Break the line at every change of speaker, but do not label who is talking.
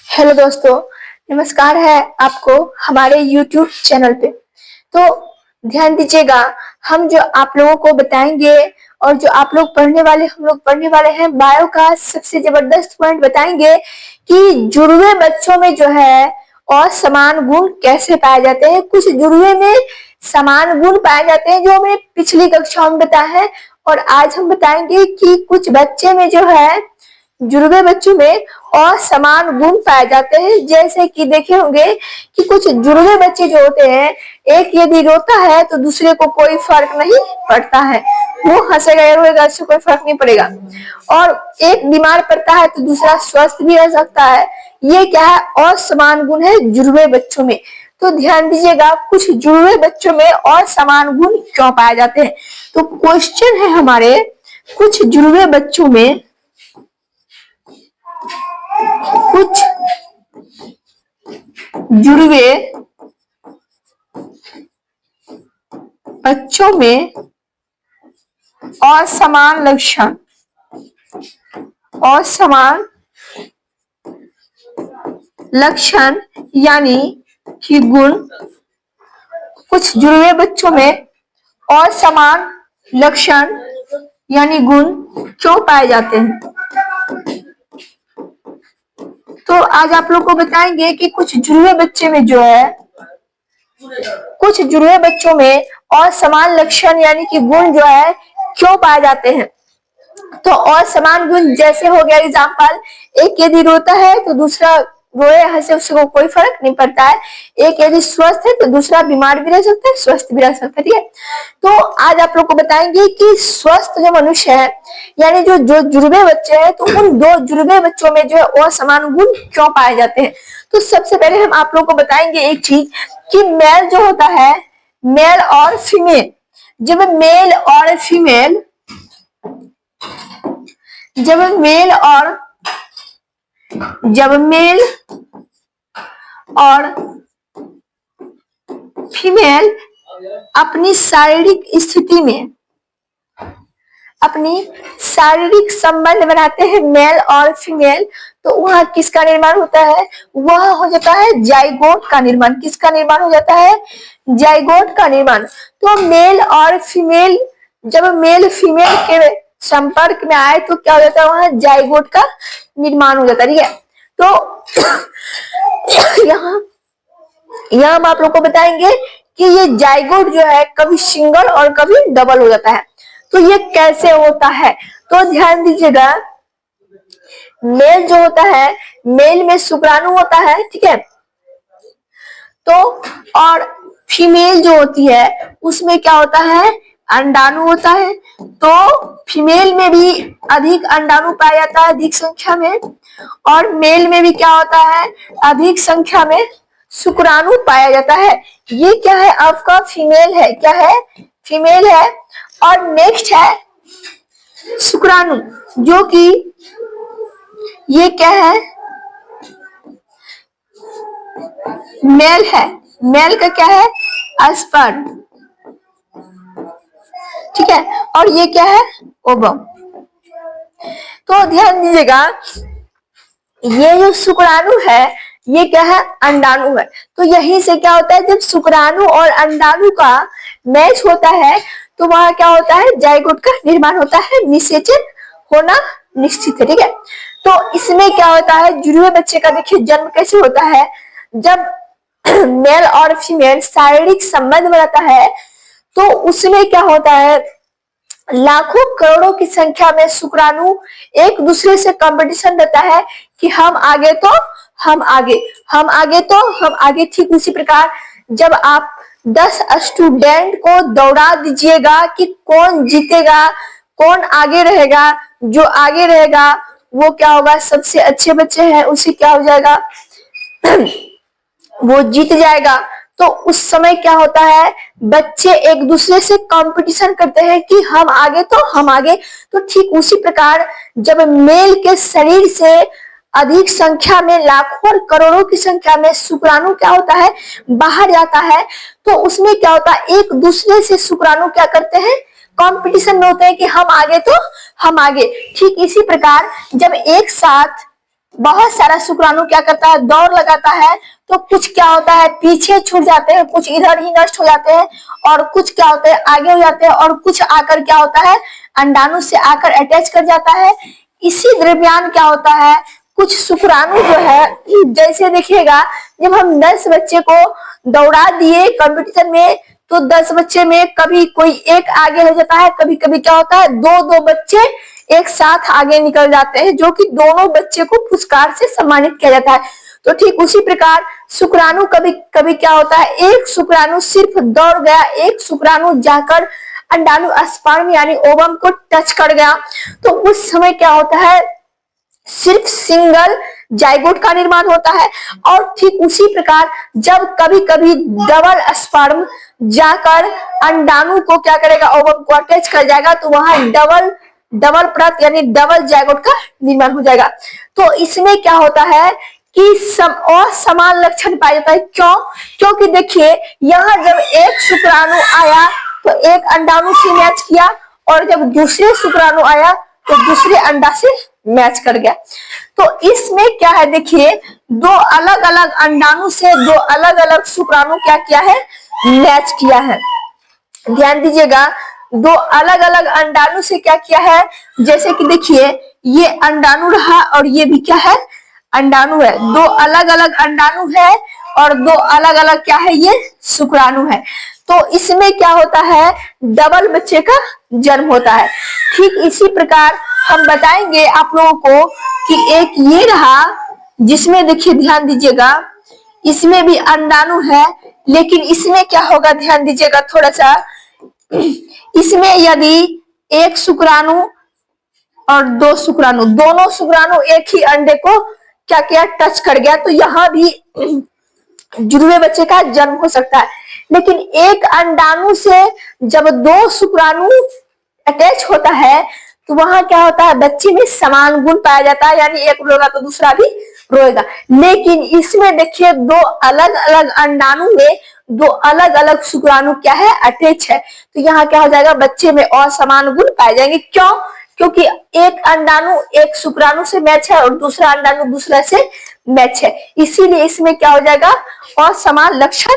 Hello दोस्तों, नमस्कार है आपको हमारे YouTube चैनल पे। तो ध्यान दीजिएगा, हम जो आप लोगों को बताएंगे और जो आप लोग हम लोग पढ़ने वाले हैं बायो का सबसे जबरदस्त पॉइंट बताएंगे कि जुड़वे बच्चों में जो है और समान गुण कैसे पाए जाते हैं। कुछ जुड़वे में समान गुण पाए जाते हैं जो हमें पिछली कक्षाओं में बताया है, और आज हम बताएंगे कि कुछ बच्चे में जो है जुड़वे बच्चों में असमान गुण पाए जाते हैं। जैसे कि देखे होंगे कि कुछ जुड़वे बच्चे जो होते हैं, एक यदि रोता है तो दूसरे को कोई फर्क नहीं पड़ता है, वो हंसेगा या रोएगा, इससे कोई फर्क नहीं पड़ेगा। और एक बीमार पड़ता है तो दूसरा स्वस्थ भी रह सकता है। ये क्या है? असमान गुण है जुड़वे बच्चों में। तो ध्यान दीजिएगा, कुछ जुड़वे बच्चों में असमान गुण क्यों पाए जाते हैं। तो क्वेश्चन है हमारे, कुछ जुड़वे बच्चों में कुछ जुड़वे बच्चों में असमान लक्षण यानी कि गुण, कुछ जुड़वे बच्चों में असमान लक्षण यानी गुण क्यों पाए जाते हैं। तो आज आप लोग को बताएंगे कि कुछ जुड़वे बच्चे में जो है, कुछ जुड़वे बच्चों में असमान लक्षण यानी कि गुण जो है क्यों पाए जाते हैं। तो असमान गुण जैसे हो गया एग्जाम्पल, एक यदि रोता है तो दूसरा रोए हंसे उसको कोई फर्क नहीं पड़ता है। एक यदि स्वस्थ है तो दूसरा बीमार भी रह सकता है, स्वस्थ भी रह सकता है। ठीक है, तो आज आप लोग को बताएंगे कि स्वस्थ जो मनुष्य है यानी जो जो जुड़वे बच्चे हैं, तो उन दो जुड़वे बच्चों में जो है असमान गुण क्यों पाए जाते हैं। तो सबसे पहले हम आप लोग को बताएंगे एक चीज कि मेल जो होता है, मेल और फीमेल, जब मेल और फीमेल जब मेल और फीमेल अपनी शारीरिक संबंध बनाते हैं, मेल और फीमेल, तो वहां किसका निर्माण होता है? वह हो जाता है जाइगोट का निर्माण। किसका निर्माण हो जाता है? जाइगोट का निर्माण। तो मेल और फीमेल, जब मेल फीमेल के संपर्क में आए तो क्या हो जाता है? वहां जाइगोट का निर्माण हो जाता है। ठीक है, तो यहाँ हम आप लोग को बताएंगे कि ये जाइगोट जो है कभी सिंगल और कभी डबल हो जाता है। तो ये कैसे होता है? तो ध्यान दीजिएगा, मेल जो होता है, मेल में शुक्राणु होता है, ठीक है, तो और फीमेल जो होती है उसमें क्या होता है? अंडाणु होता है। तो फीमेल में भी अधिक अंडाणु पाया जाता है, अधिक संख्या में, और मेल में भी क्या होता है? अधिक संख्या में शुक्राणु पाया जाता है। ये क्या है? आपका फीमेल है। क्या है? फीमेल है। और नेक्स्ट है शुक्राणु, जो कि ये क्या है? मेल है। मेल का क्या है? स्पर्म। ठीक है, और ये क्या है? ओवम। तो ध्यान दीजिएगा, ये जो शुक्राणु है ये क्या है? अंडाणु है। तो यहीं से क्या होता है? जब शुक्राणु और अंडाणु का मैच होता है तो वहां क्या होता है? जाइगोट का निर्माण होता है, निषेचन होना निश्चित है। ठीक है, तो इसमें क्या होता है? जुड़वे बच्चे का देखिए जन्म कैसे होता है, जब मेल और फीमेल शारीरिक संबंध बनाता है तो उसमें क्या होता है? लाखों करोड़ों की संख्या में शुक्राणु एक दूसरे से कंपटीशन रहता है कि हम आगे तो हम आगे, हम आगे तो हम आगे। ठीक उसी प्रकार जब आप 10 स्टूडेंट को दौड़ा दीजिएगा कि कौन जीतेगा, कौन आगे रहेगा, जो आगे रहेगा वो क्या होगा? सबसे अच्छे बच्चे हैं उसी क्या हो जाएगा? वो जीत जाएगा। तो उस समय क्या होता है? बच्चे एक दूसरे से कंपटीशन करते हैं कि हम आगे तो हम आगे। तो ठीक उसी प्रकार जब मेल के शरीर से अधिक संख्या में, लाखों और करोड़ों की संख्या में शुक्राणु क्या होता है? बाहर जाता है, तो उसमें क्या होता है? एक दूसरे से शुक्राणु क्या करते हैं? कंपटीशन में होते हैं कि हम आगे तो हम आगे। ठीक इसी प्रकार जब एक साथ बहुत सारा शुक्राणु क्या करता है, दौड़ लगाता है, तो कुछ क्या होता है पीछे छूट जाते हैं, कुछ इधर ही नष्ट हो जाते हैं, और कुछ क्या होते हैं आगे हो जाते हैं, और कुछ आकर क्या होता है अंडाणु से आकर अटैच कर जाता है। इसी दरमियान क्या होता है, कुछ शुक्राणु जो है, जैसे देखिएगा जब हम 10 बच्चे को दौड़ा दिए कंपटीशन में, तो 10 बच्चे में कभी कोई एक आगे हो जाता है, कभी कभी क्या होता है दो दो बच्चे एक साथ आगे निकल जाते हैं, जो कि दोनों बच्चे को पुरस्कार से सम्मानित किया जाता है। तो ठीक उसी प्रकार शुक्राणु कभी कभी क्या होता है, एक शुक्राणु सिर्फ दौड़ गया, एक शुक्राणु जाकर अंडाणु स्पर्म यानी ओवम को टच कर गया, तो उस समय क्या होता है सिर्फ सिंगल जाइगोट का निर्माण होता है। और ठीक उसी प्रकार जब कभी कभी डबल स्पर्म जाकर अंडाणु को क्या करेगा, ओवम को अटैच कर जाएगा, तो वहां डबल परत यानी डबल जाइगोट का निर्माण हो जाएगा। तो इसमें क्या होता है कि असमान लक्षण पाया जाता है। क्यों? क्योंकि देखिए यहाँ जब एक शुक्राणु आया तो एक अंडाणु से मैच किया, और जब दूसरे शुक्राणु आया तो दूसरे अंडा से मैच कर गया। तो इसमें क्या है देखिए, दो अलग अलग अंडाणु से दो अलग अलग शुक्राणु क्या किया है, मैच किया है। ध्यान दीजिएगा, दो अलग अलग अंडाणु से क्या किया है, जैसे कि देखिए ये अंडाणु रहा और ये भी क्या है अंडाणु है, दो अलग अलग अंडाणु है और दो अलग अलग क्या है ये शुक्राणु है। तो इसमें क्या होता है डबल बच्चे का जन्म होता है। ठीक इसी प्रकार हम बताएंगे आप लोगों को कि एक ये रहा, जिसमें देखिए ध्यान दीजिएगा इसमें भी अंडाणु है, लेकिन इसमें क्या होगा ध्यान दीजिएगा थोड़ा सा, इसमें यदि एक शुक्राणु और दो शुक्राणु, दोनों शुक्राणु एक ही अंडे को क्या किया टच कर गया, तो यहाँ भी जुड़वे बच्चे का जन्म हो सकता है। लेकिन एक अंडाणु से जब दो शुक्राणु अटैच होता है तो वहां क्या होता है बच्चे में समान गुण पाया जाता है, यानी एक रोएगा तो दूसरा भी रोएगा। लेकिन इसमें देखिए दो अलग अलग अंडाणु में दो अलग अलग शुक्राणु क्या है अटैच है, तो यहाँ क्या हो जाएगा बच्चे में असमान गुण पाए जाएंगे। क्यों? क्योंकि एक अंडाणु एक शुक्राणु से मैच है और दूसरा अंडाणु दूसरा से मैच है, इसीलिए इसमें क्या हो जाएगा असमान लक्षण